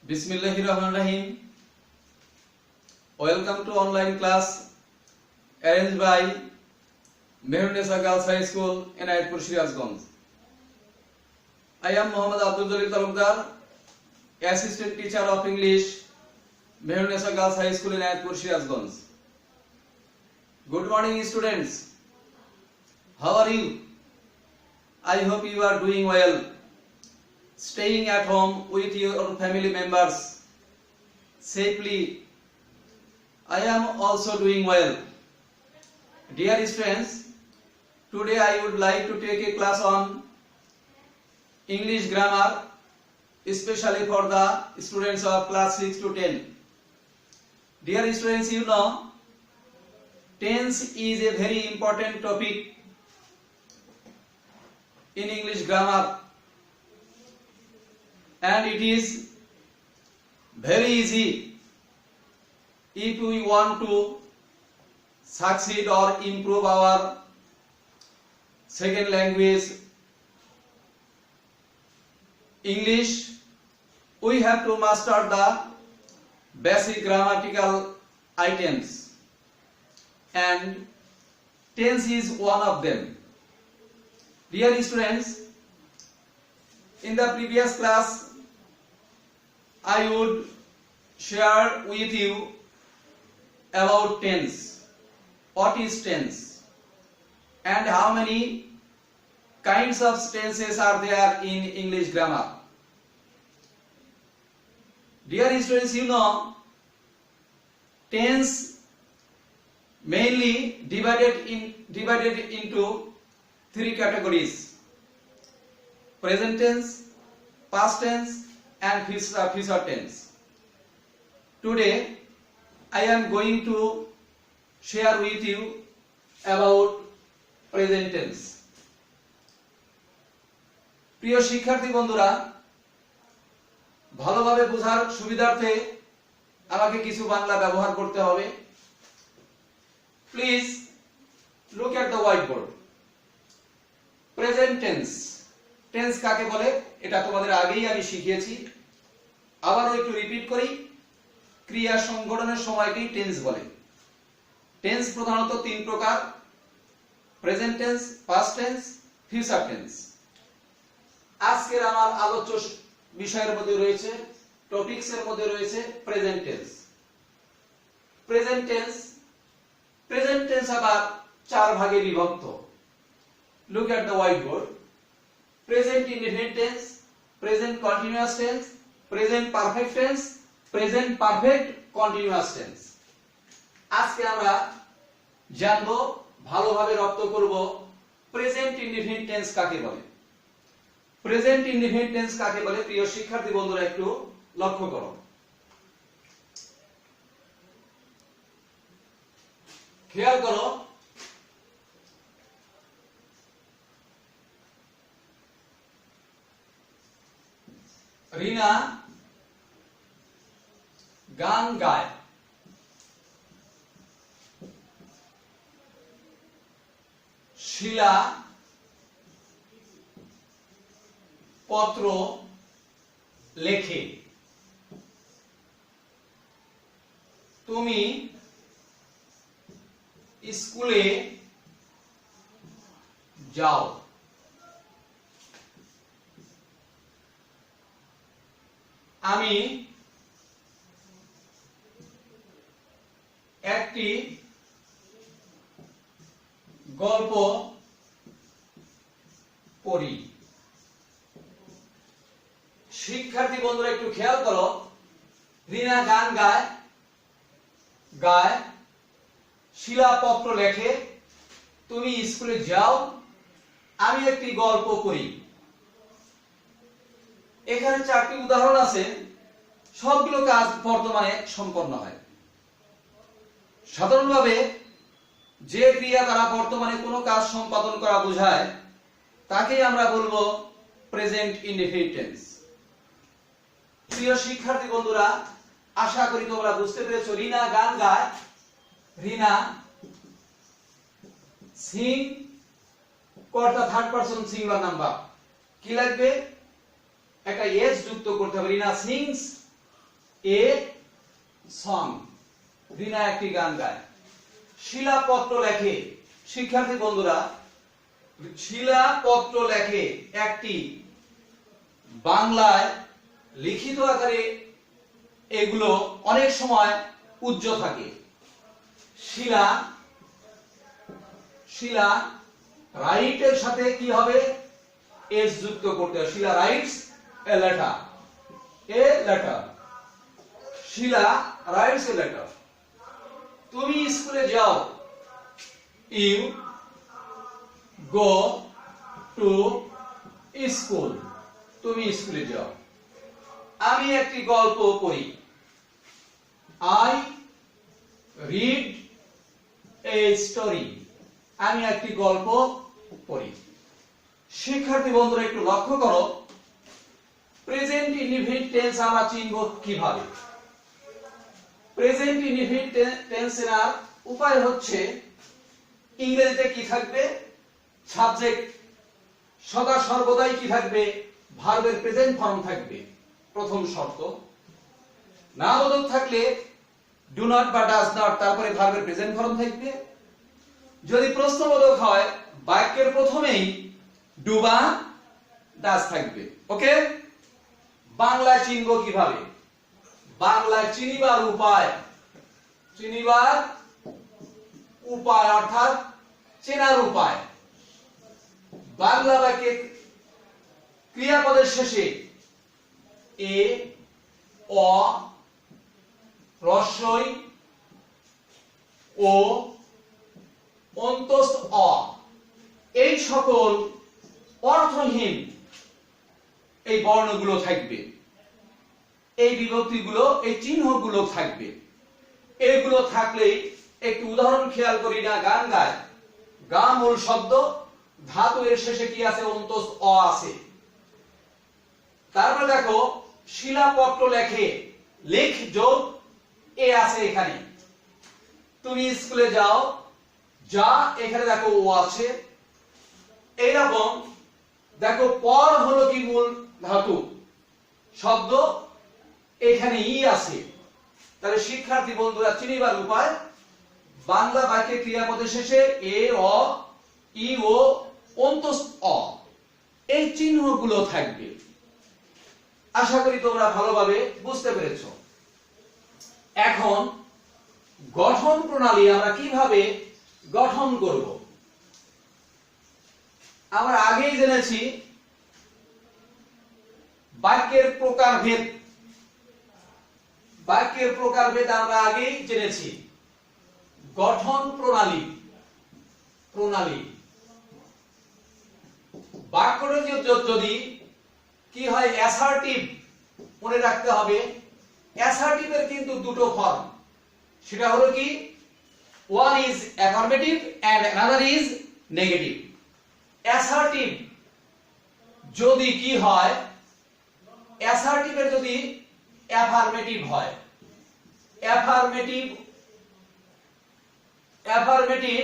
Bismillahirrahmanirrahim. Welcome to online class arranged by Mehrunesa Girls High School in Ayatpur, Shirazganj. I am Muhammad Abdul Jalil Talukdar, Assistant Teacher of English, Mehrunesa Girls High School in Ayatpur, Shirazganj. Good morning, students. How are you? I hope you are doing well. Staying at home with your family members safely. I am also doing well. Dear students, today I would like to take a class on English grammar, especially for the students of class 6 to 10. Dear students, you know, tense is a very important topic in English grammar. And it is very easy if we want to succeed or improve our second language English. We have to master the basic grammatical items, and tense is one of them. Dear students, in the previous class I would share with you about tense. What is tense and how many kinds of tenses are there in English grammar. Dear students, you know, tense mainly divided into three categories: present tense, past tense, and future tense. Today I am going to share with you about present tense. প্রিয় শিক্ষার্থী বন্ধুরা, ভালোভাবে বোঝার সুবিধার্থে আমাকে কিছু বাংলা ব্যবহার করতে হবে। Please look at the white board. Present tense, tense কাকে বলে এটা তোমাদের আগেই আমি শিখিয়েছি, আবারও একটু রিপিট করি। ক্রিয়া সংগঠনের সময়কেই টেন্স বলে। টেন্স প্রধানত তিন প্রকার: present tense, past tense, future tense. আজকের আমার আলোচ্য বিষয়ের মধ্যে রয়েছে, টপিকসের মধ্যে রয়েছে present tense. Present tense, present tense আবার চার ভাগে বিভক্ত। Look at the white board. Present indefinite tense, present continuous tense, present perfect tense, present perfect continuous tense. আজকে আমরা জানবো, ভালোভাবে রপ্ত করব, প্রেজেন্ট ইনডিফিনিট টেন্স কাকে বলে। প্রেজেন্ট ইনডিফিনিট টেন্স কাকে বলে প্রিয় শিক্ষার্থী বন্ধুরা একটু লক্ষ্য করো, খেয়াল করো। রিনা গান গায়। শিলা পত্র লেখে। তুমি স্কুলে যাও। আমি একটি গল্প পড়ি। শিক্ষার্থী বন্ধুরা একটু খেয়াল করো, রিনা গান গায়, শিলাপত্র লেখে, তুমি স্কুলে যাও, আমি একটি গল্প পড়ি। এখানে চারটি উদাহরণ আছে, সবগুলো কাজ বর্তমানে সম্পন্ন হয়। সাধারণভাবে যে ক্রিয়া দ্বারা বর্তমানে কোনো কাজ সম্পাদন করা বোঝায় তাকেই আমরা বলবো প্রেজেন্ট ইনডিফিনিট টেন্স। প্রিয় শিক্ষার্থী বন্ধুরা, আশা করি তোমরা বুঝতে পেরেছো। রিনা গান গায়, রিনা সিং কর্তা থার্ড পারসন সিঙ্গুলার নাম্বার কি লাগবে? একটা এস যুক্ত করতে হবে। রিনা সিংস এ সং, রিনা একটি গান গায়। শিলাপত্র লেখে, শিক্ষার্থী বন্ধুরা শিলাপত্র লেখে একটি, বাংলায় লিখিত আকারে এগুলো অনেক সময় উজ্জ থাকে। শিলা, শিলা রাইটের সাথে কি হবে, এস যুক্ত করতে হবে। Sheela writes a letter, a letter, Sheela writes a letter. তুমি স্কুলে যাও, ইউ গো টু স্কুল, তুমি স্কুলে যাও। আমি একটি গল্প পড়ি, আই রিড এ স্টোরি, আমি একটি গল্প পড়ি। শিক্ষার্থী বন্ধুরা একটু লক্ষ্য করো, প্রেজেন্ট ইনডিফিনিট টেন্স আমরা চিনব কিভাবে। প্রেজেন্ট ইনডিফিনিট টেন্সের উপায় হচ্ছে, ইংরেজিতে কি থাকবে, সাবজেক্ট, সদা সর্বদাই কি থাকবে, ভার্বের প্রেজেন্ট ফর্ম থাকবে, প্রথম শর্ত। নামবোধক থাকলে ডু নট বা ডাজ নট, তারপরে ভার্বের প্রেজেন্ট ফর্ম থাকবে। যদি প্রশ্নবোধক হয়, বাক্যের প্রথমেই ডু বা ডাজ থাকবে। ওকে, বাংলায় চিনব কিভাবে, বাংলায় চিনিবার উপায়, চিনিবার উপায় অর্থাৎ চেনার উপায়। বাংলা বাক্যে ক্রিয়াপদের শেষে এ, অ, রস্বই, ও, অন্তস্থ অ, এই সকল অর্থহীন এই বর্ণগুলো থাকবে, এই বিভক্তিগুলো, এই চিহ্নগুলো থাকবে। এগুলো থাকলেই, একটু উদাহরণ খেয়াল করি না, গান গায়, গা মূল শব্দ, ধাতু এর শেষে কি আছে, অন্তস্থ অ আছে। তারপরে দেখো শিলাপত্র লেখে, লেখ যোগ এ আছে এখানে। তুমি স্কুলে যাও, যা এখানে দেখো ও আছে। এইরকম দেখো পর হলো কি মূল ধাতু শব্দ, এখানে ই আছে। তাহলে শিক্ষার্থী বন্ধুরা চিনিবার উপায়, বাংলা বাক্যে ক্রিয়াপদের শেষে এ, অ, ই, ও, অন্তস্থ অ, এই চিহ্নগুলো থাকবে। আশা করি তোমরা ভালোভাবে বুঝতে পেরেছ। এখন গঠন প্রণালী আমরা কিভাবে গঠন করব, আমরা আগেই জেনেছি বাক্যের প্রকারভেদ, বাক্যের প্রকারভেদ আমরা আগেই জেনেছি। গঠন প্রণালী, প্রণালী বাক্যটা যদি কি হয়, অ্যাসার্টিভ, মনে রাখতে হবে অ্যাসার্টিভের কিন্তু দুটো ফর্ম, সেটা হলো কি, one is affirmative and another is negative. Assertive যদি কি হয়, অ্যাসার্টিভের যদি অ্যাফার্মেটিভ হয়, অ্যাফার্মেটিভ, অ্যাফার্মেটিভ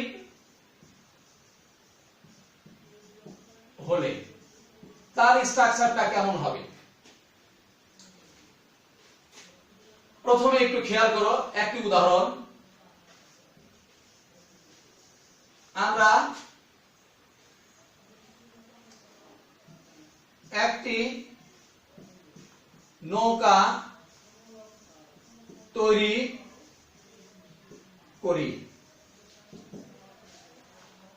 হলে তার স্ট্রাকচারটা কেমন হবে, প্রথমে একটু খেয়াল করো। একটি উদাহরণ, আমরা একটি নৌকা তৈরি করি।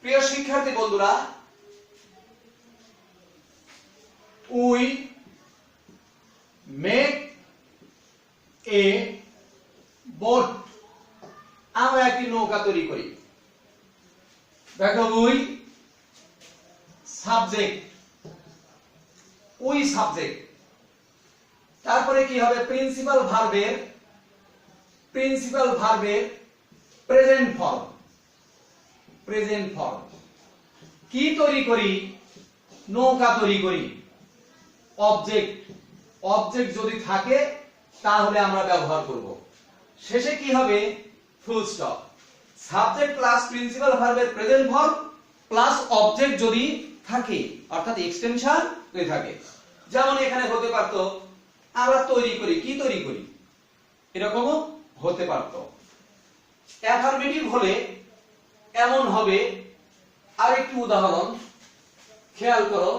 প্রিয় শিক্ষার্থী বন্ধুরা, উই মেক এ বোট, আমরা একটি নৌকা তৈরি করি। দেখো উই সাবজেক্ট, উই সাবজেক্ট, তারপরে কি হবে, প্রিন্সিপাল ভার্বের, প্রিন্সিপাল ভার্বের প্রেজেন্ট ফর্ম, প্রেজেন্ট ফর্ম। কি তৈরি করি, নৌকা তৈরি করি। অবজেক্ট, অবজেক্ট যদি থাকে তাহলে আমরা ব্যবহার করব। শেষে কি হবে, full stop. Subject plus principal ভার্বের প্রেজেন্ট ফর্ম প্লাস অবজেক্ট যদি থাকে, অর্থাৎ এক্সটেনশন যদি থাকে। যেমন এখানে হতে পারতো আমরা তৈরি করি, কি তৈরি করি, এরকমও হতে পারত। অ্যাফার্মেটিভ হলে এমন হবে, আরেকটি উদাহরণ খেয়াল করো,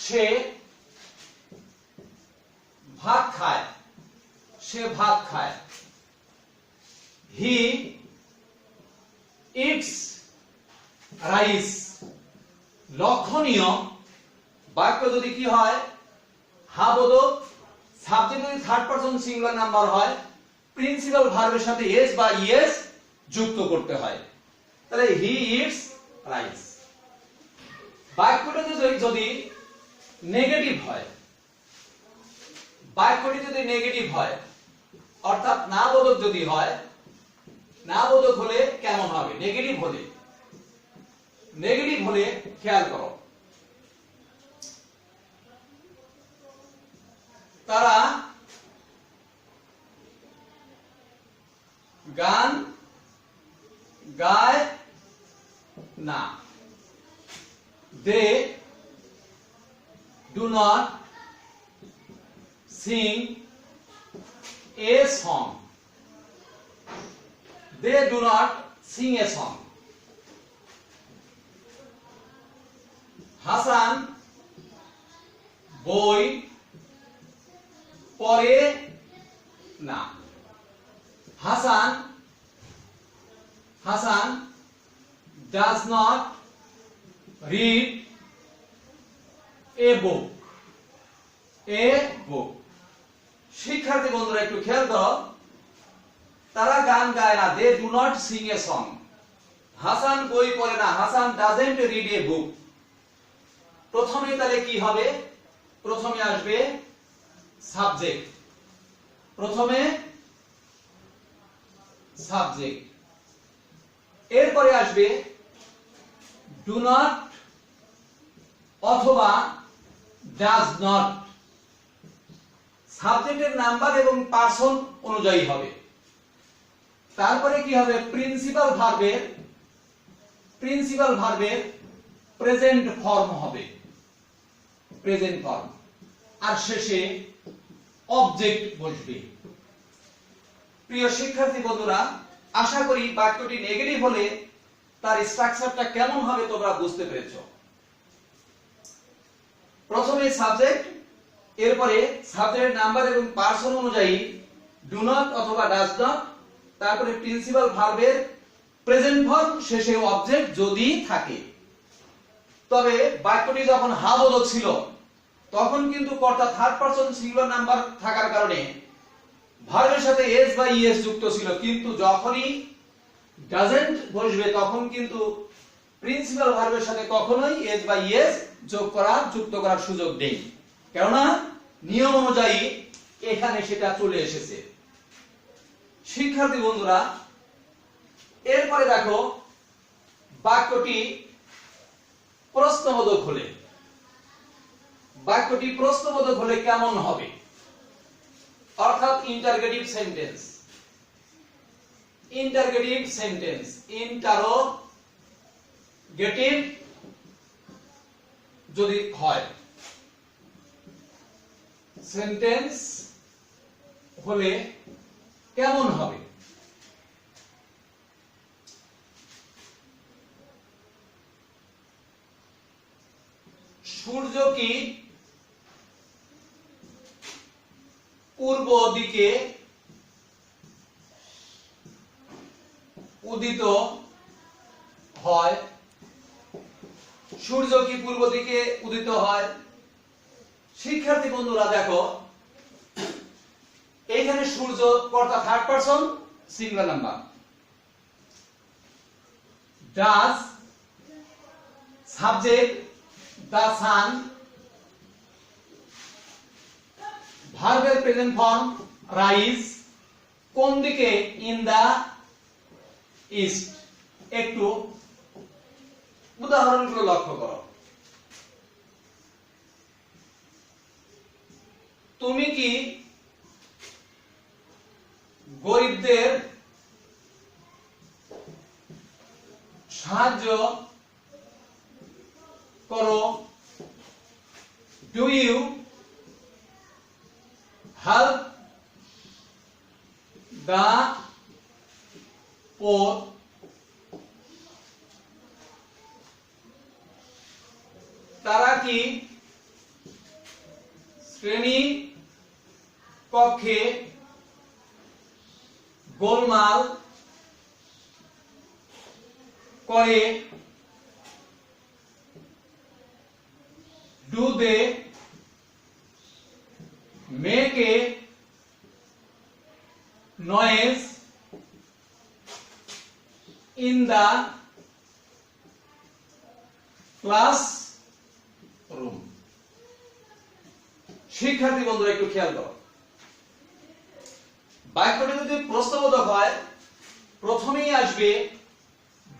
সে ভাত খায়, সে ভাত খায়। He eats rice. লক্ষণীয় বাক্য যদি কি হয়, হা বোধক, সাবজেক্ট যদি থার্ড পারসন সিঙ্গুলার নাম্বার হয়, প্রিন্সিপাল ভার্বের সাথে এস বা ইএস যুক্ত করতে হয়। তাহলে হি ইটস রাইস। বাক্যটা যদি নেগেটিভ হয়, বাক্যটি যদি নেগেটিভ হয়, অর্থাৎ না বোধক যদি হয়, না বোধক হলে কেমন হবে? নেগেটিভ হলে, নেগেটিভ হলে খেয়াল করো, তারা গান গায় না। They do not sing a song. They do not sing a song. Hasan বই পড়ে না। Hasan does not read a book. A book. শিক্ষার্থী বন্ধুরা একটু খেয়াল করো, তারা গান গায় না, they do not sing a song. Hasan বই পড়ে না, Hasan doesn't read a book. প্রথমে তাহলে কি হবে? প্রথমে আসবে সাবজেক্ট, প্রথমে সাবজেক্ট, এরপরে আসবে ডু নট অথবা ডাজ নট। সাবজেক্টের নাম্বার এবং পারসন অনুযায়ী হবে। তারপরে কি হবে? প্রিন্সিপাল ভার্বের প্রেজেন্ট ফর্ম হবে, প্রেজেন্ট ফর্ম। আর শেষে অবজেক্ট বসবে। প্রিয় শিক্ষার্থী বন্ধুরা, আশা করি বাক্যটি নেগেটিভ হলে তার স্ট্রাকচারটা কেমন হবে তোমরা বুঝতে পেরেছো। প্রথমে সাবজেক্ট, এরপরে সাবজেক্টের নাম্বার এবং পারসন অনুযায়ী ডু নট অথবা ডাজ নট, তারপরে প্রিন্সিপাল ভার্বের প্রেজেন্ট ফর্ম, শেষে অবজেক্ট যদি থাকে। তবে বাক্যটি যখন হা বোধক ছিল তখন কিন্তু কর্তা থার্ড পারসন সিঙ্গুলার নাম্বার থাকার কারণে ভার্বের সাথে এস বা ইএস যুক্ত ছিল, কিন্তু যখনই ডাজন্ট বসবে তখন কিন্তু প্রিন্সিপাল ভার্বের সাথে কখনোই এস বা ইএস যুক্ত করার সুযোগ নেই, কেননা নিয়ম অনুযায়ী এখানে সেটা চলে এসেছে। শিক্ষার্থী বন্ধুরা, এরপরে দেখো বাক্যটি প্রশ্নবোধক হলে, বাক্যটি প্রশ্নবোধক হলে কেমন হবে? অর্থাৎ interrogative sentence, interrogative sentence, interrogative যদি হয়, সেন্টেন্স হলে কেমন হবে? সূর্য কি পূর্ব দিকে উদিত হয়? সূর্য কি পূর্ব দিকে উদিত হয়? শিক্ষার্থী বন্ধুরা দেখো, এইখানে সূর্য কর্তা third person singular number, does subject the sun, ভার্বের প্রেজেন্ট ফর্ম রাইজ, কোন দিকে? In the east. একটু উদাহরণগুলো লক্ষ্য করো। তুমি কি গরিবদের সাহায্য করো? Do you help the poor, তারা কি শ্রেণী কক্ষে গোলমাল করে? Do they make a noise in the class room? শিক্ষার্থী বন্ধুরা একটু খেয়াল করো, বাক্যটি যদি প্রশ্নবোধক হয় প্রথমেই আসবে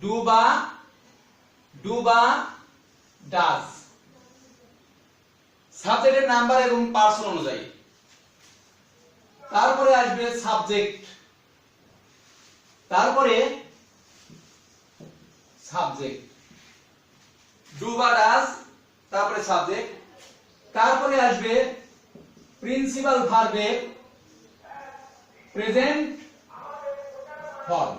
ডু বা ডাজ, সাবজেক্টের নাম্বার এবং পার্সন অনুযায়ী। তারপরে আসবে সাবজেক্ট, তারপরে সাবজেক্ট, ডু বা ডাজ, তারপরে সাবজেক্ট, তারপরে আসবে প্রিন্সিপাল ভার্বের প্রেজেন্ট ফর্ম,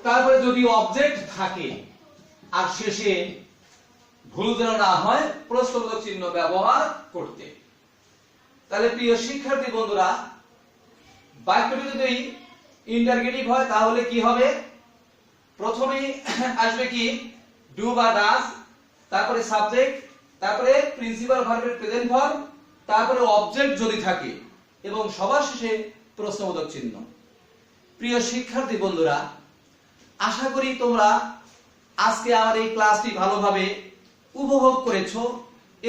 তারপরে যদি অবজেক্ট থাকে আর শেষে ভুল যেন না হয় প্রশ্নবোধক চিহ্ন ব্যবহার করতে। তাহলে প্রিয় শিক্ষার্থী বন্ধুরা, বাক্যটি যদি ইন্টারগেটিভ হয় তাহলে কি হবে? প্রথমেই আসবে কি ডু বা ডাজ, তারপরে সাবজেক্ট, তারপরে প্রিন্সিপাল ভার্বের প্রেজেন্ট ফর্ম, তারপরে অবজেক্ট যদি থাকে এবং সবার শেষে প্রশ্নবোধক চিহ্ন। প্রিয় শিক্ষার্থী বন্ধুরা, আশা করি তোমরা আজকে আমার এই ক্লাসটি ভালোভাবে উপভোগ করেছো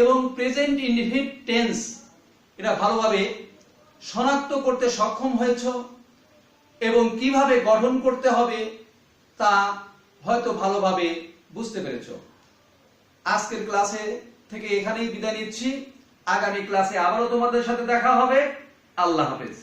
এবং প্রেজেন্ট ইনডিফিনিট টেন্স এটা ভালোভাবে শনাক্ত করতে সক্ষম হয়েছো এবং কিভাবে গঠন করতে হবে তা হয়তো ভালোভাবে বুঝতে পেরেছো। আজকের ক্লাসে থেকে এখানেই বিদায় নিচ্ছি। আগামী ক্লাসে আবারও তোমাদের সাথে দেখা হবে। আল্লাহ হাফেজ।